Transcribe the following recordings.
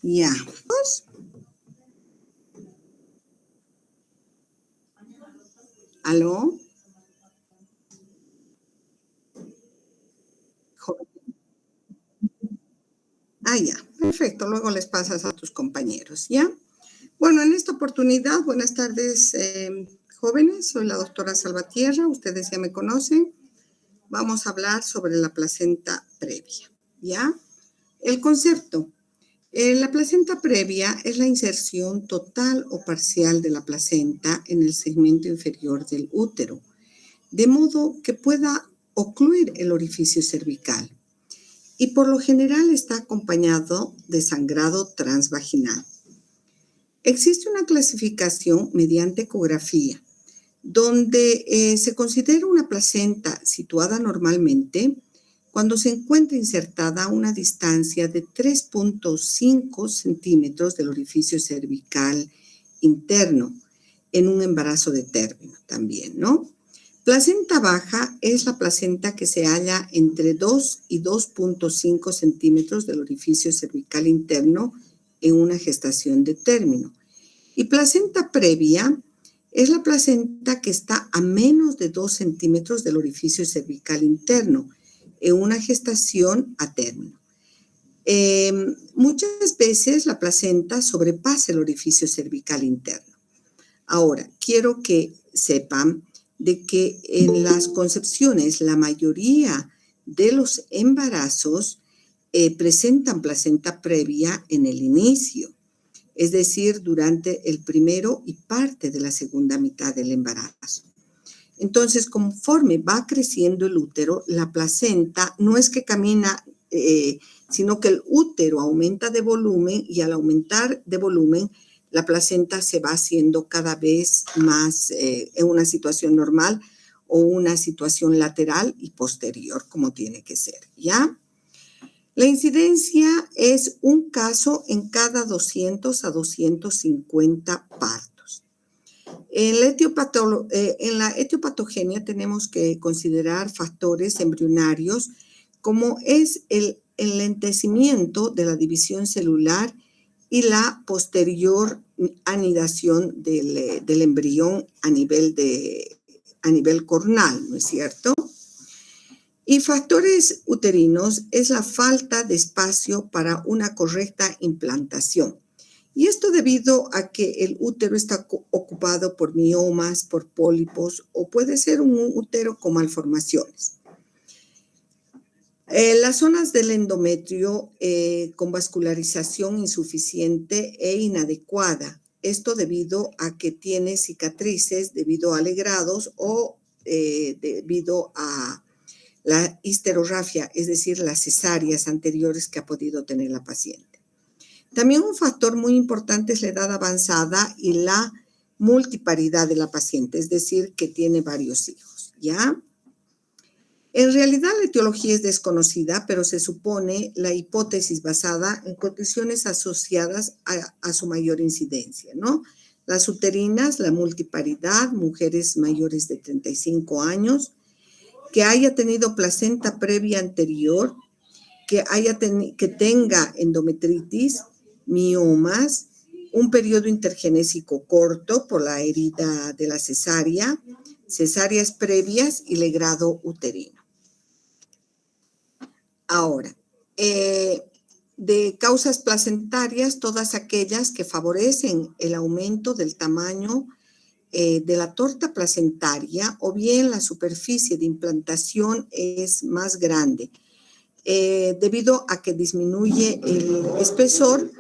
Ya. ¿Aló? Ya, perfecto. Luego les pasas a tus compañeros, ¿ya? Bueno, en esta oportunidad, buenas tardes, jóvenes. Soy la doctora Salvatierra, ustedes ya me conocen. Vamos a hablar sobre la placenta previa, ¿ya? El concepto. La placenta previa es la inserción total o parcial de la placenta en el segmento inferior del útero, de modo que pueda ocluir el orificio cervical. Y por lo general está acompañado de sangrado transvaginal. Existe una clasificación mediante ecografía, donde se considera una placenta situada normalmente cuando se encuentra insertada a una distancia de 3.5 centímetros del orificio cervical interno, en un embarazo de término también, ¿no? Placenta baja es la placenta que se halla entre 2 y 2.5 centímetros del orificio cervical interno en una gestación de término. Y placenta previa es la placenta que está a menos de 2 centímetros del orificio cervical interno en una gestación a término. Muchas veces la placenta sobrepasa el orificio cervical interno. Ahora, quiero que sepan de que en las concepciones la mayoría de los embarazos presentan placenta previa en el inicio, es decir, durante el primero y parte de la segunda mitad del embarazo. Entonces, conforme va creciendo el útero, la placenta no es que camina, sino que el útero aumenta de volumen y al aumentar de volumen, la placenta se va haciendo cada vez más en una situación normal o una situación lateral y posterior, como tiene que ser, ¿ya? La incidencia es un caso en cada 200 a 250 partos. En la etiopatogenia tenemos que considerar factores embrionarios como es el enlentecimiento de la división celular y la posterior anidación del embrión a nivel cornal, ¿no es cierto? Y factores uterinos es la falta de espacio para una correcta implantación. Y esto debido a que el útero está ocupado por miomas, por pólipos o puede ser un útero con malformaciones. Las zonas del endometrio con vascularización insuficiente e inadecuada. Esto debido a que tiene cicatrices debido a legrados o debido a la histerorrafia, es decir, las cesáreas anteriores que ha podido tener la paciente. También un factor muy importante es la edad avanzada y la multiparidad de la paciente, es decir, que tiene varios hijos, ¿ya? En realidad la etiología es desconocida, pero se supone la hipótesis basada en condiciones asociadas a su mayor incidencia, ¿no? Las uterinas, la multiparidad, mujeres mayores de 35 años, que haya tenido placenta previa anterior, que tenga endometritis, miomas, un periodo intergenésico corto por la herida de la cesárea, cesáreas previas y legrado uterino. Ahora, de causas placentarias, todas aquellas que favorecen el aumento del tamaño de la torta placentaria o bien la superficie de implantación es más grande debido a que disminuye el espesor,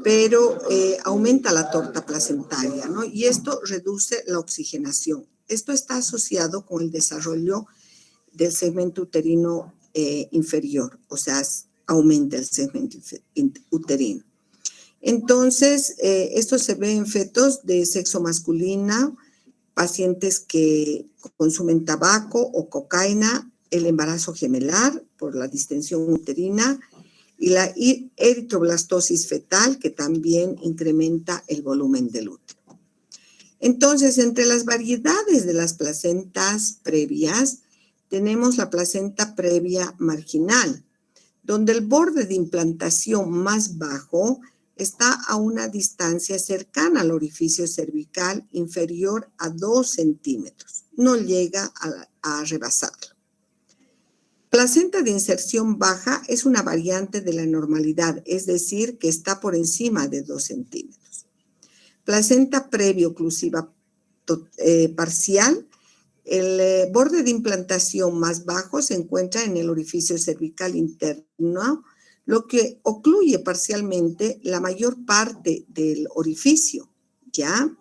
pero aumenta la torta placentaria, ¿no? Y esto reduce la oxigenación. Esto está asociado con el desarrollo del segmento uterino inferior, o sea, aumenta el segmento uterino. Entonces, esto se ve en fetos de sexo masculino, pacientes que consumen tabaco o cocaína, el embarazo gemelar por la distensión uterina y la eritroblastosis fetal, que también incrementa el volumen del útero. Entonces, entre las variedades de las placentas previas, tenemos la placenta previa marginal, donde el borde de implantación más bajo está a una distancia cercana al orificio cervical inferior a 2 centímetros. No llega a rebasarlo. Placenta de inserción baja es una variante de la normalidad, es decir, que está por encima de 2 centímetros. Placenta previo-oclusiva parcial. El borde de implantación más bajo se encuentra en el orificio cervical interno, lo que ocluye parcialmente la mayor parte del orificio, ¿ya?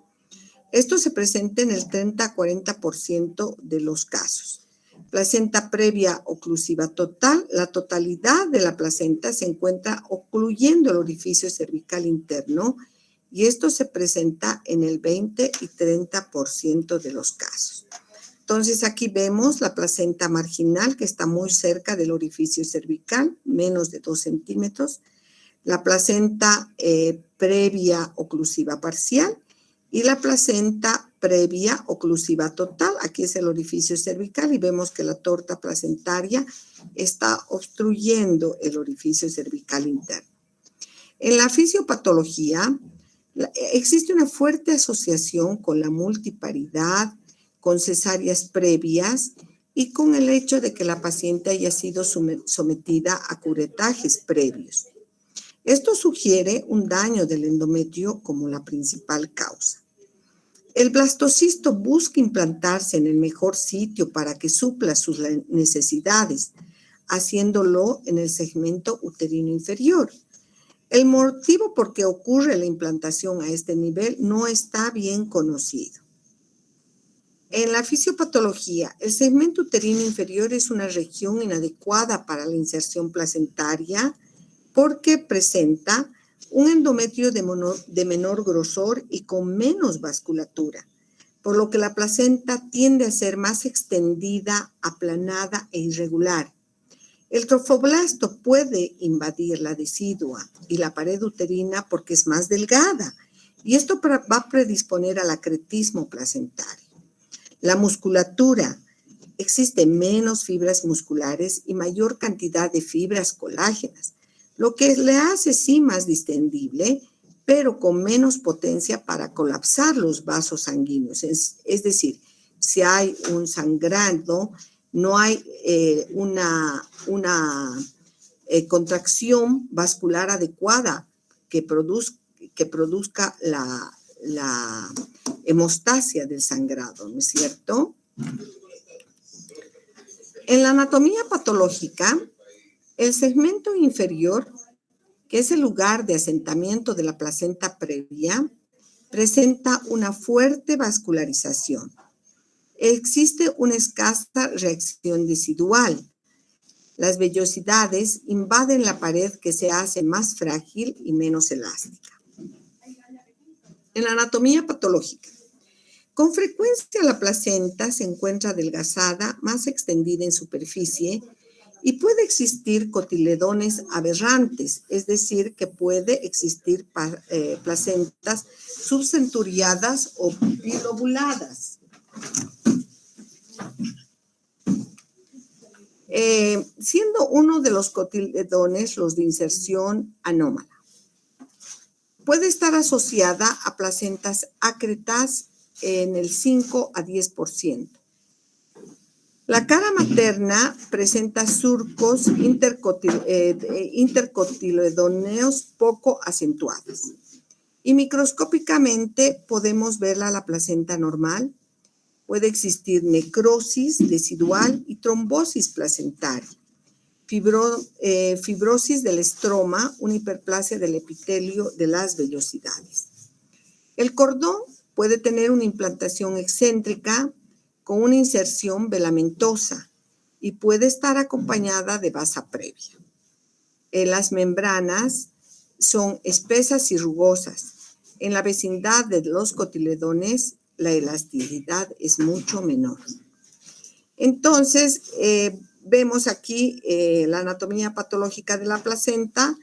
Esto se presenta en el 30 a 40% de los casos. Placenta previa oclusiva total. La totalidad de la placenta se encuentra ocluyendo el orificio cervical interno y esto se presenta en el 20 y 30% de los casos. Entonces, aquí vemos la placenta marginal que está muy cerca del orificio cervical, menos de 2 centímetros. La placenta previa oclusiva parcial y la placenta previa oclusiva total. Aquí es el orificio cervical y vemos que la torta placentaria está obstruyendo el orificio cervical interno. En la fisiopatología, existe una fuerte asociación con la multiparidad, con cesáreas previas y con el hecho de que la paciente haya sido sometida a curetajes previos. Esto sugiere un daño del endometrio como la principal causa. El blastocisto busca implantarse en el mejor sitio para que supla sus necesidades, haciéndolo en el segmento uterino inferior. El motivo por qué ocurre la implantación a este nivel no está bien conocido. En la fisiopatología, el segmento uterino inferior es una región inadecuada para la inserción placentaria porque presenta un endometrio de menor grosor y con menos vasculatura, por lo que la placenta tiende a ser más extendida, aplanada e irregular. El trofoblasto puede invadir la decidua y la pared uterina porque es más delgada y esto va a predisponer al acretismo placentario. La musculatura. Existe menos fibras musculares y mayor cantidad de fibras colágenas, lo que le hace sí más distendible, pero con menos potencia para colapsar los vasos sanguíneos. Es decir, si hay un sangrado, no hay una contracción vascular adecuada que produzca la hemostasia del sangrado, ¿no es cierto? En la anatomía patológica, el segmento inferior, que es el lugar de asentamiento de la placenta previa, presenta una fuerte vascularización. Existe una escasa reacción decidual. Las vellosidades invaden la pared que se hace más frágil y menos elástica. En la anatomía patológica, con frecuencia la placenta se encuentra adelgazada, más extendida en superficie y puede existir cotiledones aberrantes, es decir, que puede existir placentas subcenturiadas o bilobuladas. Siendo uno de los cotiledones los de inserción anómala. Puede estar asociada a placentas acretas en el 5 a 10%. La cara materna presenta surcos intercotiledoneos poco acentuados. Y microscópicamente podemos verla la placenta normal. Puede existir necrosis decidual y trombosis placentaria. Fibrosis del estroma, una hiperplasia del epitelio de las vellosidades. El cordón puede tener una implantación excéntrica con una inserción velamentosa y puede estar acompañada de basa previa. Las membranas son espesas y rugosas. En la vecindad de los cotiledones, la elasticidad es mucho menor. Entonces, vemos aquí la anatomía patológica de la placenta,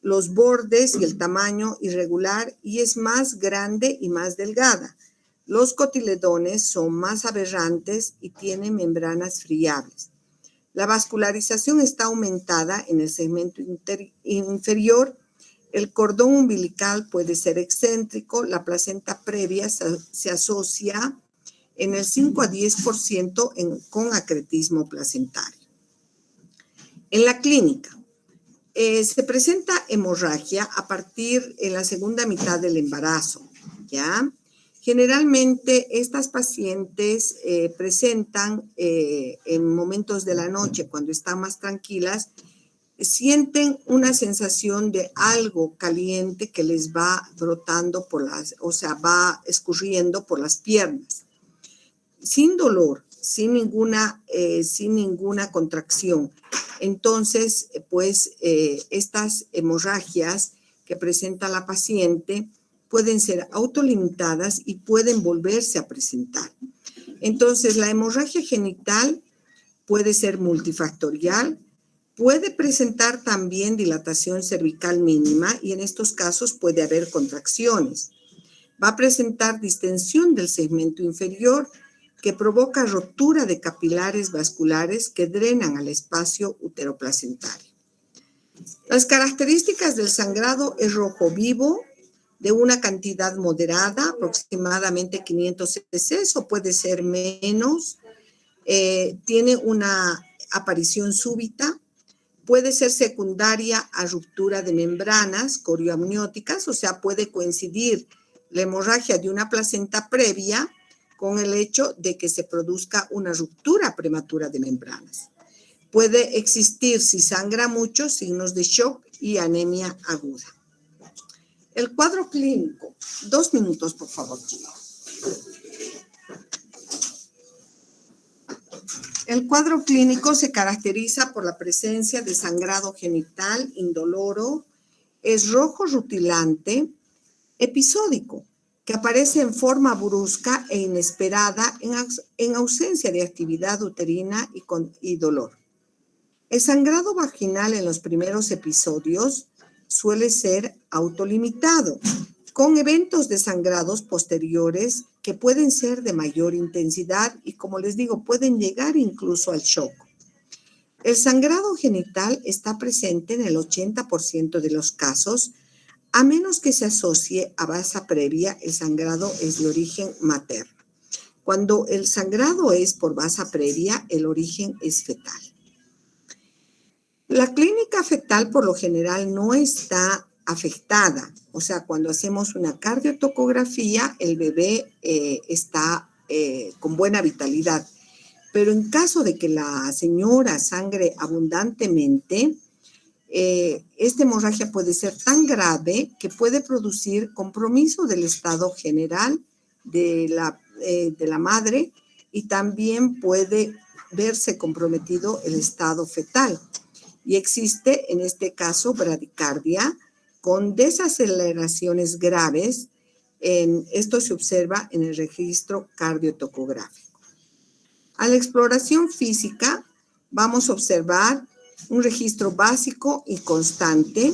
los bordes y el tamaño irregular y es más grande y más delgada. Los cotiledones son más aberrantes y tienen membranas friables. La vascularización está aumentada en el segmento inferior El cordón umbilical puede ser excéntrico. La placenta previa se asocia en el 5 a 10% con acretismo placentario. En la clínica, se presenta hemorragia a partir en la segunda mitad del embarazo, ¿ya? Generalmente estas pacientes presentan en momentos de la noche, cuando están más tranquilas, sienten una sensación de algo caliente que les va brotando va escurriendo por las piernas, sin dolor, sin ninguna contracción. Entonces, pues, estas hemorragias que presenta la paciente pueden ser autolimitadas y pueden volverse a presentar. Entonces, la hemorragia genital puede ser multifactorial, puede presentar también dilatación cervical mínima y en estos casos puede haber contracciones. Va a presentar distensión del segmento inferior que provoca rotura de capilares vasculares que drenan al espacio uteroplacentario. Las características del sangrado es rojo vivo, de una cantidad moderada, aproximadamente 500 cc o puede ser menos. Tiene una aparición súbita, puede ser secundaria a ruptura de membranas corioamnióticas, o sea, puede coincidir la hemorragia de una placenta previa con el hecho de que se produzca una ruptura prematura de membranas. Puede existir, si sangra mucho, signos de shock y anemia aguda. El cuadro clínico. 2 minutos, por favor, chicos. El cuadro clínico se caracteriza por la presencia de sangrado genital indoloro, es rojo rutilante, episódico, que aparece en forma brusca e inesperada en ausencia de actividad uterina y dolor. El sangrado vaginal en los primeros episodios suele ser autolimitado, con eventos de sangrados posteriores que pueden ser de mayor intensidad y, como les digo, pueden llegar incluso al shock. El sangrado genital está presente en el 80% de los casos, a menos que se asocie a basa previa, el sangrado es de origen materno. Cuando el sangrado es por basa previa, el origen es fetal. La clínica fetal por lo general no está afectada, o sea, cuando hacemos una cardiotocografía, el bebé está con buena vitalidad. Pero en caso de que la señora sangre abundantemente, esta hemorragia puede ser tan grave que puede producir compromiso del estado general de la madre y también puede verse comprometido el estado fetal. Y existe en este caso bradicardia con desaceleraciones graves. Esto se observa en el registro cardiotocográfico. A la exploración física vamos a observar un registro básico y constante.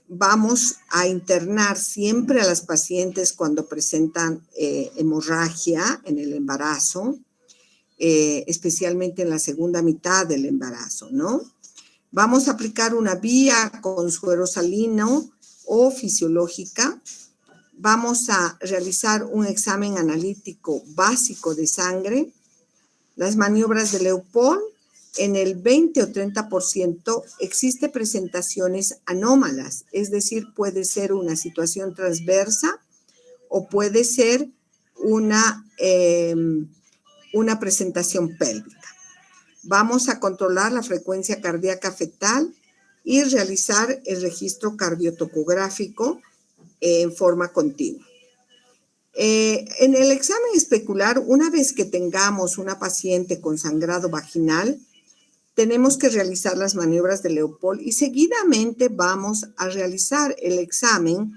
Vamos a internar siempre a las pacientes cuando presentan hemorragia en el embarazo, especialmente en la segunda mitad del embarazo, ¿no? Vamos a aplicar una vía con suero salino o fisiológica. Vamos a realizar un examen analítico básico de sangre. Las maniobras de Leopold, en el 20 o 30% existe presentaciones anómalas, es decir, puede ser una situación transversa o puede ser una presentación pélvica. Vamos a controlar la frecuencia cardíaca fetal y realizar el registro cardiotocográfico en forma continua. En el examen especular, una vez que tengamos una paciente con sangrado vaginal, tenemos que realizar las maniobras de Leopold y seguidamente vamos a realizar el examen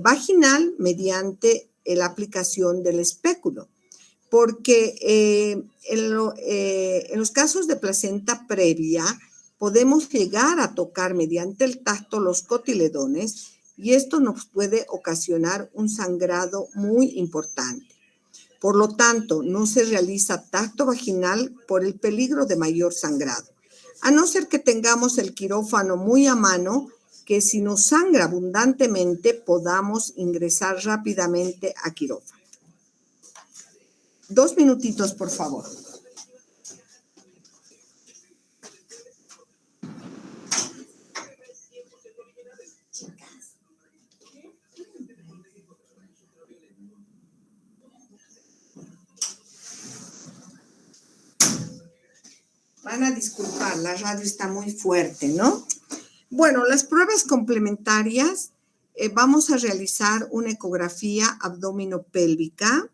vaginal mediante la aplicación del espéculo. Porque en los casos de placenta previa podemos llegar a tocar mediante el tacto los cotiledones y esto nos puede ocasionar un sangrado muy importante. Por lo tanto, no se realiza tacto vaginal por el peligro de mayor sangrado. A no ser que tengamos el quirófano muy a mano, que si nos sangra abundantemente podamos ingresar rápidamente a quirófano. 2 minutitos, por favor. Van a disculpar, la radio está muy fuerte, ¿no? Bueno, las pruebas complementarias, vamos a realizar una ecografía abdominopélvica,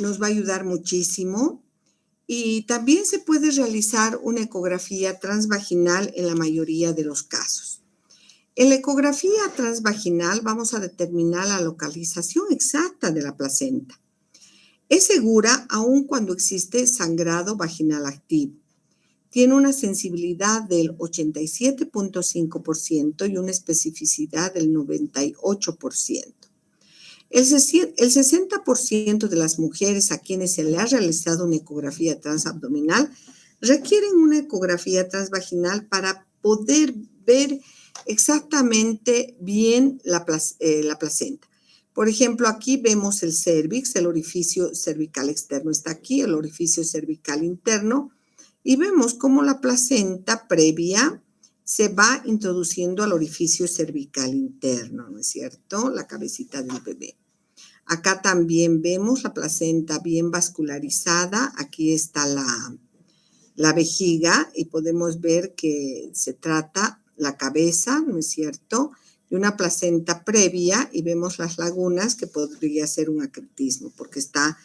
nos va a ayudar muchísimo. Y también se puede realizar una ecografía transvaginal en la mayoría de los casos. En la ecografía transvaginal vamos a determinar la localización exacta de la placenta. Es segura aun cuando existe sangrado vaginal activo. Tiene una sensibilidad del 87.5% y una especificidad del 98%. El 60% de las mujeres a quienes se le ha realizado una ecografía transabdominal requieren una ecografía transvaginal para poder ver exactamente bien la placenta. Por ejemplo, aquí vemos el cérvix, el orificio cervical externo está aquí, el orificio cervical interno, y vemos cómo la placenta previa se va introduciendo al orificio cervical interno, ¿no es cierto? La cabecita del bebé. Acá también vemos la placenta bien vascularizada. Aquí está la vejiga y podemos ver que se trata la cabeza, ¿no es cierto?, de una placenta previa y vemos las lagunas que podría ser un acretismo porque está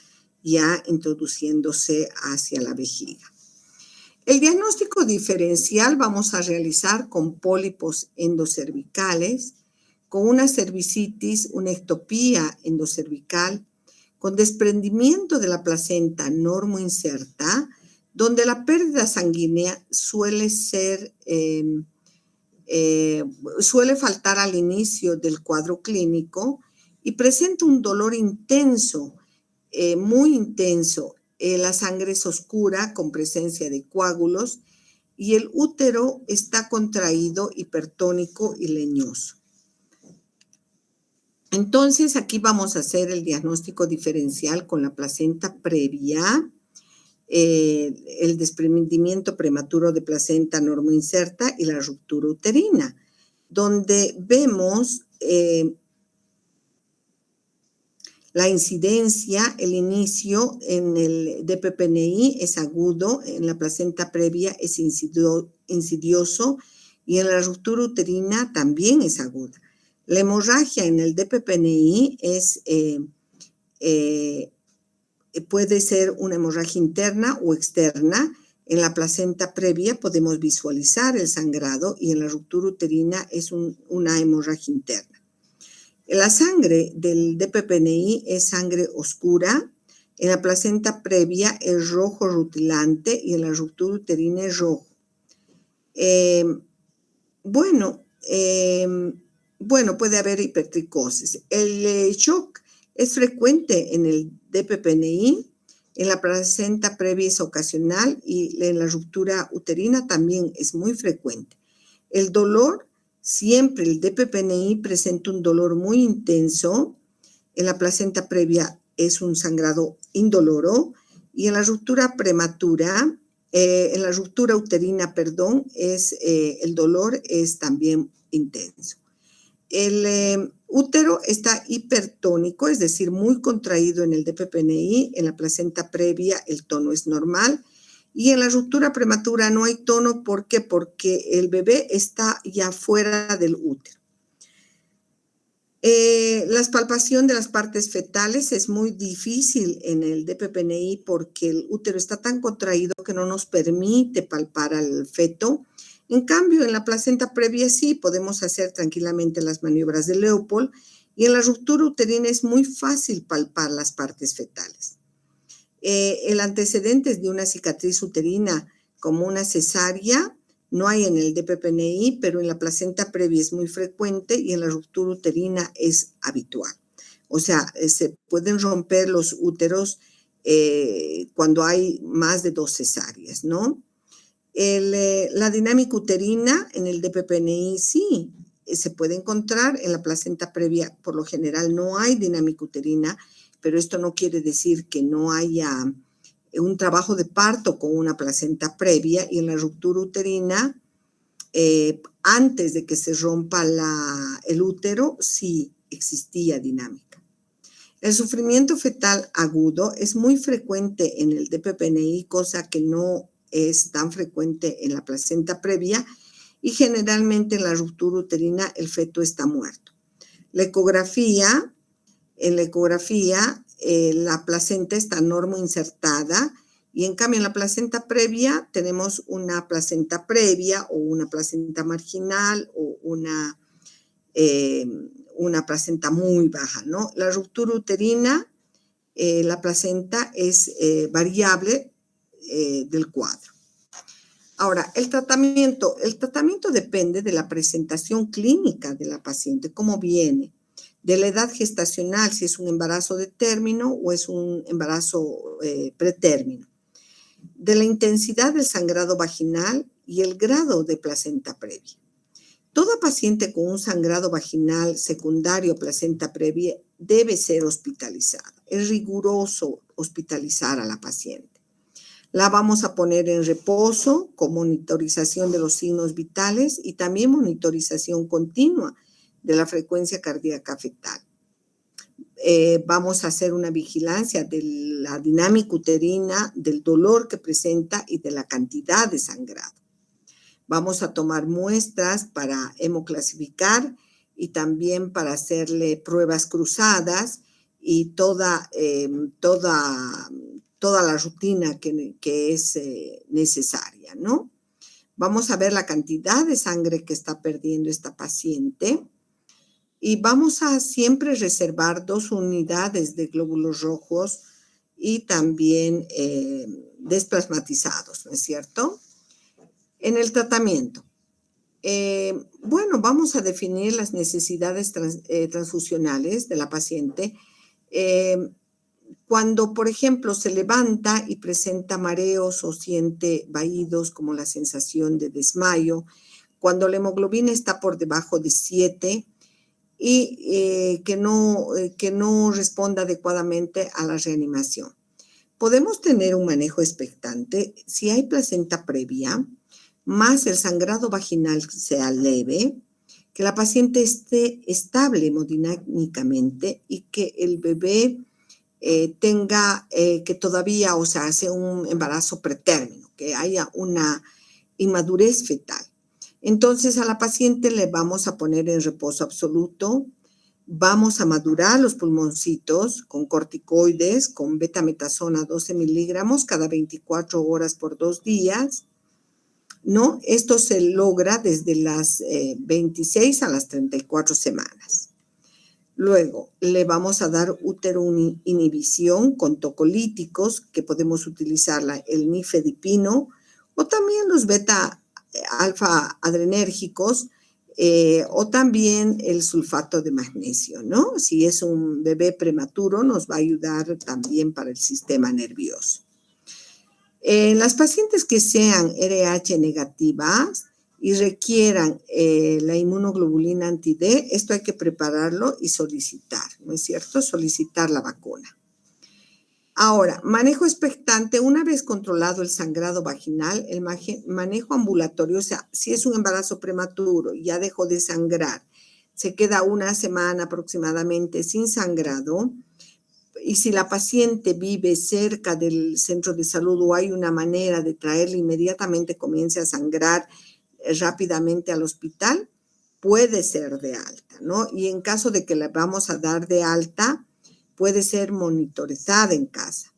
ya introduciéndose hacia la vejiga. El diagnóstico diferencial vamos a realizar con pólipos endocervicales, con una cervicitis, una ectopía endocervical, con desprendimiento de la placenta normoinserta, donde la pérdida sanguínea suele faltar al inicio del cuadro clínico y presenta un dolor intenso, muy intenso. La sangre es oscura con presencia de coágulos y el útero está contraído, hipertónico y leñoso. Entonces, aquí vamos a hacer el diagnóstico diferencial con la placenta previa, el desprendimiento prematuro de placenta normoinserta y la ruptura uterina, donde vemos la incidencia, el inicio en el DPPNI es agudo, en la placenta previa es insidioso y en la ruptura uterina también es aguda. La hemorragia en el DPPNI puede ser una hemorragia interna o externa. En la placenta previa podemos visualizar el sangrado y en la ruptura uterina es una hemorragia interna. La sangre del DPPNI es sangre oscura, en la placenta previa es rojo rutilante y en la ruptura uterina es rojo. Puede haber hipertricosis. El shock es frecuente en el DPPNI, en la placenta previa es ocasional y en la ruptura uterina también es muy frecuente. El dolor, siempre el DPPNI presenta un dolor muy intenso, en la placenta previa es un sangrado indoloro y en la ruptura prematura, en la ruptura uterina, el dolor es también intenso. El útero está hipertónico, es decir, muy contraído en el DPPNI, en la placenta previa el tono es normal y en la ruptura prematura no hay tono. ¿Por qué? Porque el bebé está ya fuera del útero. La palpación de las partes fetales es muy difícil en el DPPNI porque el útero está tan contraído que no nos permite palpar al feto. En cambio, en la placenta previa sí podemos hacer tranquilamente las maniobras de Leopold y en la ruptura uterina es muy fácil palpar las partes fetales. El antecedente de una cicatriz uterina como una cesárea no hay en el DPPNI, pero en la placenta previa es muy frecuente y en la ruptura uterina es habitual. O sea, se pueden romper los úteros cuando hay más de 2 cesáreas, ¿no? La dinámica uterina en el DPPNI sí, se puede encontrar en la placenta previa. Por lo general no hay dinámica uterina, pero esto no quiere decir que no haya un trabajo de parto con una placenta previa, y en la ruptura uterina, antes de que se rompa el útero, sí existía dinámica. El sufrimiento fetal agudo es muy frecuente en el DPPNI, cosa que no es tan frecuente en la placenta previa, y generalmente en la ruptura uterina el feto está muerto. En la ecografía, la placenta está normoinsertada, y en cambio en la placenta previa tenemos una placenta previa o una placenta marginal o una placenta muy baja, ¿no? La ruptura uterina, la placenta es variable del cuadro. Ahora, el tratamiento depende de la presentación clínica de la paciente, cómo viene, de la edad gestacional, si es un embarazo de término o es un embarazo pretérmino, de la intensidad del sangrado vaginal y el grado de placenta previa. Toda paciente con un sangrado vaginal secundario a placenta previa debe ser hospitalizada. Es riguroso hospitalizar a la paciente. La vamos a poner en reposo con monitorización de los signos vitales y también monitorización continua de la frecuencia cardíaca fetal. Vamos a hacer una vigilancia de la dinámica uterina, del dolor que presenta y de la cantidad de sangrado. Vamos a tomar muestras para hemoclasificar y también para hacerle pruebas cruzadas y toda la rutina que es necesaria, ¿no? Vamos a ver la cantidad de sangre que está perdiendo esta paciente y vamos a siempre reservar 2 unidades de glóbulos rojos y también desplasmatizados, ¿no es cierto? En el tratamiento, bueno, vamos a definir las necesidades transfusionales de la paciente. Cuando, por ejemplo, se levanta y presenta mareos o siente vaídos como la sensación de desmayo, cuando la hemoglobina está por debajo de 7 y que no responda adecuadamente a la reanimación. Podemos tener un manejo expectante si hay placenta previa, más el sangrado vaginal sea leve, que la paciente esté estable hemodinámicamente y que el bebé tenga que todavía, o sea, sea un embarazo pretérmino, que haya una inmadurez fetal. Entonces a la paciente le vamos a poner en reposo absoluto, vamos a madurar los pulmoncitos con corticoides, con betametasona 12 miligramos cada 24 horas por 2 días, ¿no? Esto se logra desde las 26 a las 34 semanas. Luego, le vamos a dar uteroinhibición con tocolíticos, que podemos utilizar el nifedipino o también los beta-alfa adrenérgicos o también el sulfato de magnesio, ¿no? Si es un bebé prematuro, nos va a ayudar también para el sistema nervioso. Las pacientes que sean RH negativas y requieran la inmunoglobulina anti-D, esto hay que prepararlo y solicitar, ¿no es cierto? Solicitar la vacuna. Ahora, manejo expectante, una vez controlado el sangrado vaginal, el manejo ambulatorio, o sea, si es un embarazo prematuro, ya dejó de sangrar, se queda una semana aproximadamente sin sangrado, y si la paciente vive cerca del centro de salud o hay una manera de traerle inmediatamente comience a sangrar rápidamente al hospital, puede ser de alta, ¿no? Y en caso de que la vamos a dar de alta, puede ser monitorizada en casa.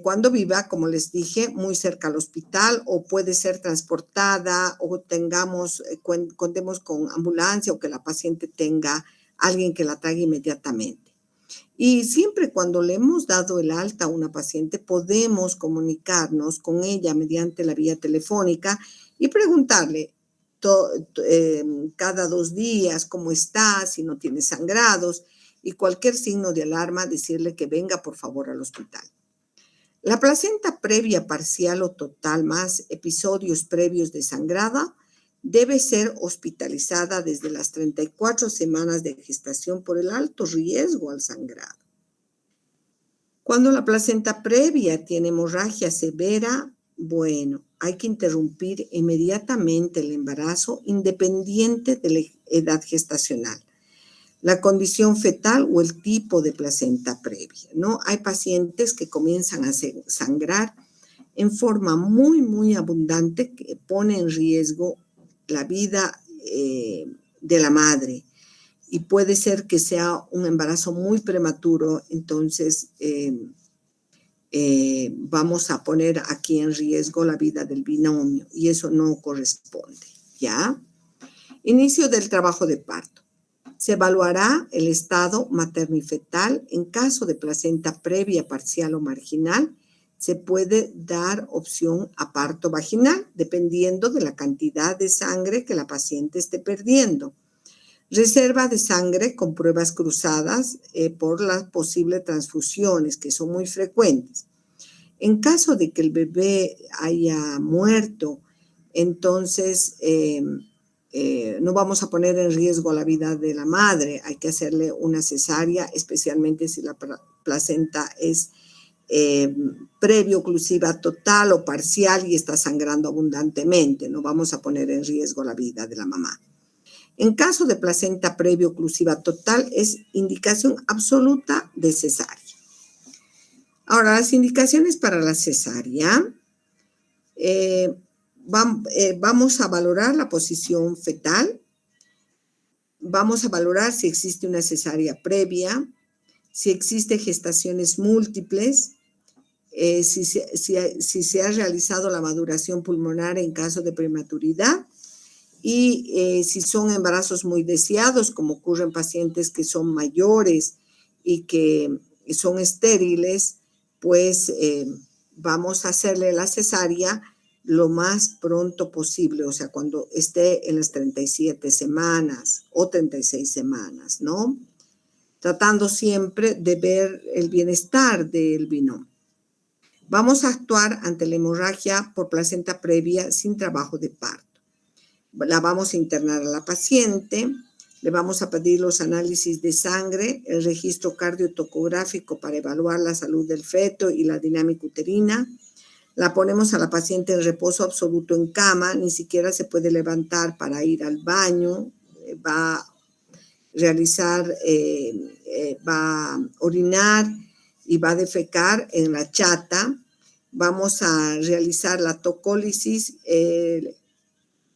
Cuando viva, como les dije, muy cerca al hospital, o puede ser transportada o contemos con ambulancia o que la paciente tenga alguien que la traiga inmediatamente. Y siempre cuando le hemos dado el alta a una paciente, podemos comunicarnos con ella mediante la vía telefónica y preguntarle cada 2 días cómo está, si no tiene sangrados, y cualquier signo de alarma, decirle que venga por favor al hospital. La placenta previa parcial o total más episodios previos de sangrado debe ser hospitalizada desde las 34 semanas de gestación por el alto riesgo al sangrado. Cuando la placenta previa tiene hemorragia severa, bueno, hay que interrumpir inmediatamente el embarazo independiente de la edad gestacional, la condición fetal o el tipo de placenta previa, ¿no? Hay pacientes que comienzan a sangrar en forma muy, muy abundante que pone en riesgo la vida de la madre y puede ser que sea un embarazo muy prematuro, entonces vamos a poner aquí en riesgo la vida del binomio y eso no corresponde, ¿ya? Inicio del trabajo de parto. Se evaluará el estado materno y fetal. En caso de placenta previa, parcial o marginal, se puede dar opción a parto vaginal, dependiendo de la cantidad de sangre que la paciente esté perdiendo. Reserva de sangre con pruebas cruzadas por las posibles transfusiones, que son muy frecuentes. En caso de que el bebé haya muerto, entonces no vamos a poner en riesgo la vida de la madre. Hay que hacerle una cesárea, especialmente si la placenta es previo oclusiva total o parcial y está sangrando abundantemente. No vamos a poner en riesgo la vida de la mamá. En caso de placenta previo oclusiva total, es indicación absoluta de cesárea. Ahora, las indicaciones para la cesárea. Vamos a valorar la posición fetal. Vamos a valorar si existe una cesárea previa, si existe gestaciones múltiples, si se ha realizado la maduración pulmonar en caso de prematuridad y si son embarazos muy deseados, como ocurre en pacientes que son mayores y que son estériles, pues vamos a hacerle la cesárea lo más pronto posible, o sea, cuando esté en las 37 semanas o 36 semanas, ¿no? Tratando siempre de ver el bienestar del binomio. Vamos a actuar ante la hemorragia por placenta previa sin trabajo de parto. La vamos a internar a la paciente, le vamos a pedir los análisis de sangre, el registro cardiotocográfico para evaluar la salud del feto y la dinámica uterina. La ponemos a la paciente en reposo absoluto en cama, ni siquiera se puede levantar para ir al baño, va a realizar, va a orinar y va a defecar en la chata. Vamos a realizar la tocólisis,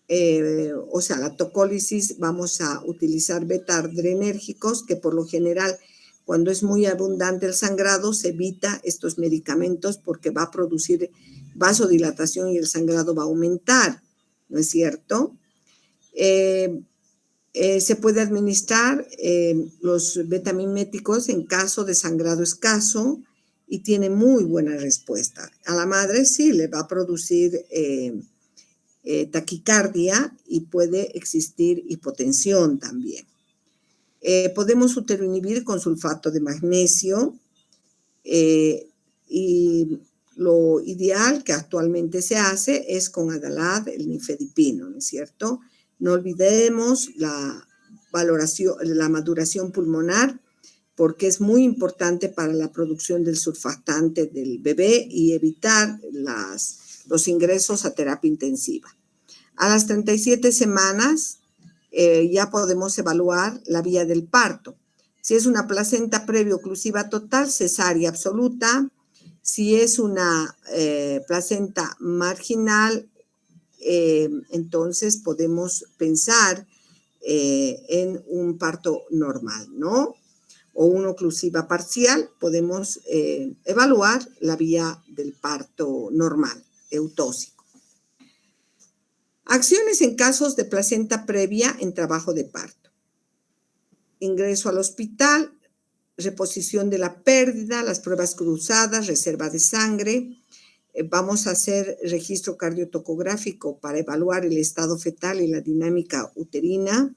la tocólisis, vamos a utilizar beta-adrenérgicos, que por lo general, cuando es muy abundante el sangrado, se evita estos medicamentos porque va a producir vasodilatación y el sangrado va a aumentar, ¿no es cierto? Se puede administrar los betamiméticos en caso de sangrado escaso y tiene muy buena respuesta. A la madre sí le va a producir taquicardia y puede existir hipotensión también. Podemos uteroinhibir con sulfato de magnesio y lo ideal que actualmente se hace es con Adalat, el nifedipino, ¿no es cierto? No olvidemos la maduración pulmonar porque es muy importante para la producción del surfactante del bebé y evitar los ingresos a terapia intensiva. A las 37 semanas ya podemos evaluar la vía del parto. Si es una placenta previa oclusiva total, cesárea absoluta. Si es una placenta marginal, entonces podemos pensar en un parto normal, ¿no? O una oclusiva parcial, podemos evaluar la vía del parto normal, eutóxico. Acciones en casos de placenta previa en trabajo de parto. Ingreso al hospital, reposición de la pérdida, las pruebas cruzadas, reserva de sangre. Vamos a hacer registro cardiotocográfico para evaluar el estado fetal y la dinámica uterina.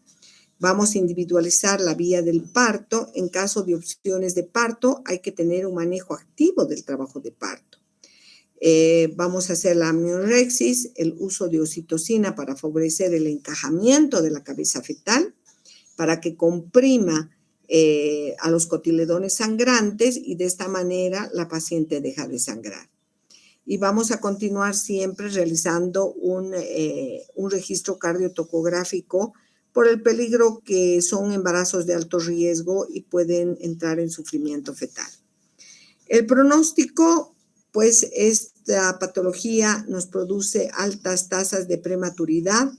Vamos a individualizar la vía del parto. En caso de opciones de parto, hay que tener un manejo activo del trabajo de parto. Vamos a hacer la amniorexis, el uso de oxitocina para favorecer el encajamiento de la cabeza fetal, para que comprima a los cotiledones sangrantes y de esta manera la paciente deja de sangrar. Y vamos a continuar siempre realizando un registro cardiotocográfico por el peligro que son embarazos de alto riesgo y pueden entrar en sufrimiento fetal. El pronóstico, pues esta patología nos produce altas tasas de prematuridad.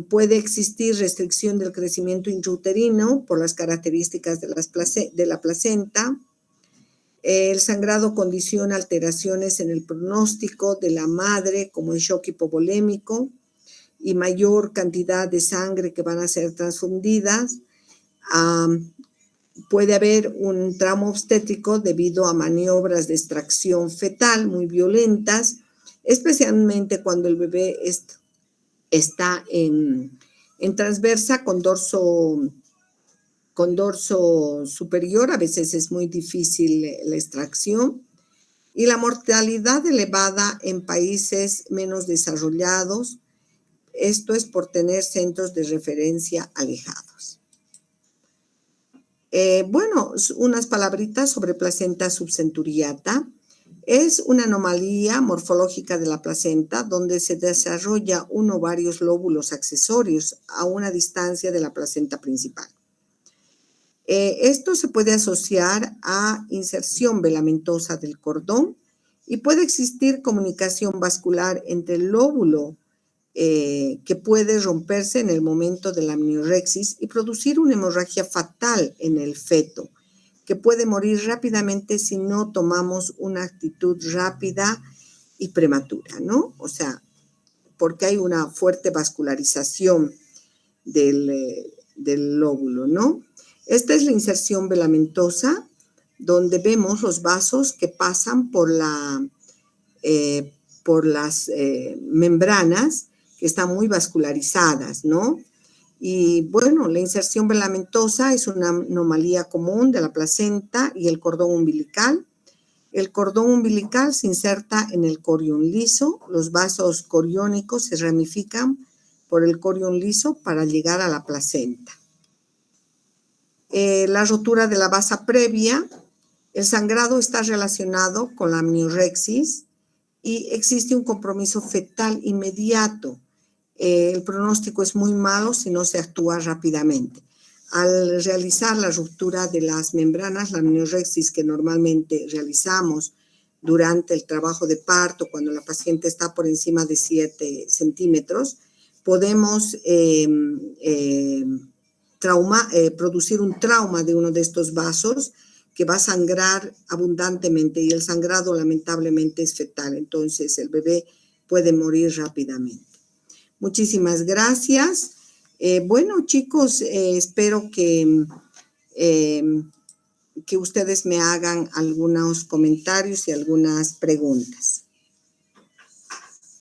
Puede existir restricción del crecimiento intrauterino por las características de la placenta. El sangrado condiciona alteraciones en el pronóstico de la madre, como el shock hipovolémico y mayor cantidad de sangre que van a ser transfundidas. Puede haber un trauma obstétrico debido a maniobras de extracción fetal muy violentas, especialmente cuando el bebé está en transversa con dorso superior. A veces es muy difícil la extracción. Y la mortalidad elevada en países menos desarrollados. Esto es por tener centros de referencia alejados. Bueno, unas palabritas sobre placenta subcenturiata. Es una anomalía morfológica de la placenta donde se desarrolla uno o varios lóbulos accesorios a una distancia de la placenta principal. Esto se puede asociar a inserción velamentosa del cordón y puede existir comunicación vascular entre el lóbulo que puede romperse en el momento de la amniorexis y producir una hemorragia fatal en el feto, que puede morir rápidamente si no tomamos una actitud rápida y prematura, ¿no? O sea, porque hay una fuerte vascularización del lóbulo, ¿no? Esta es la inserción velamentosa, donde vemos los vasos que pasan por las membranas que están muy vascularizadas, ¿no? Y bueno, la inserción velamentosa es una anomalía común de la placenta y el cordón umbilical. El cordón umbilical se inserta en el corión liso. Los vasos coriónicos se ramifican por el corión liso para llegar a la placenta. La rotura de la vasa previa. El sangrado está relacionado con la amniorexis y existe un compromiso fetal inmediato. El pronóstico es muy malo si no se actúa rápidamente. Al realizar la ruptura de las membranas, la amniorexis que normalmente realizamos durante el trabajo de parto, cuando la paciente está por encima de 7 centímetros, podemos producir un trauma de uno de estos vasos que va a sangrar abundantemente y el sangrado lamentablemente es fetal. Entonces el bebé puede morir rápidamente. Muchísimas gracias. Bueno, chicos, espero que ustedes me hagan algunos comentarios y algunas preguntas.